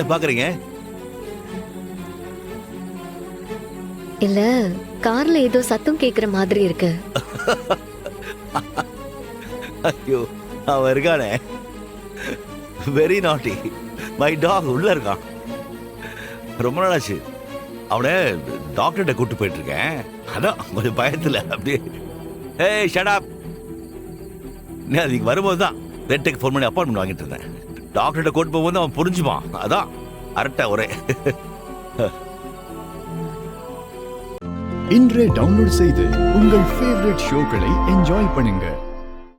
என்ன பாக்குறீங்க? இல்ல, கார்ல ஏதோ சத்தம் கேக்குற மாதிரி இருக்கு. ஐயோ, அவன் இருக்கானே, வெரி நாட்டி. மை டாக் உள்ள இருக்கான். ரொம்ப நாளாச்சு. அவனை டாக்டர்கிட்ட கூட்டு போயிட்டு இருக்கேன். அதான் கொஞ்சம் பயத்துல அப்படியே. ஏய் ஷட் அப். நீ அதுக்கு வரும்போது தான் ரெட்டுக்கு ஃபோன் பண்ணி அப்பாயின்மெண்ட் வாங்கிட்டு இருந்தேன். டாக்டர்கிட்ட கூட்டு போகும்போது அவன் புரிஞ்சுப்பான். அதான் அரட்டை ஒரே. இன்றே டவுன்லோட் செய்து உங்கள் ஃபேவரட் ஷோக்களை என்ஜாய் பண்ணுங்க.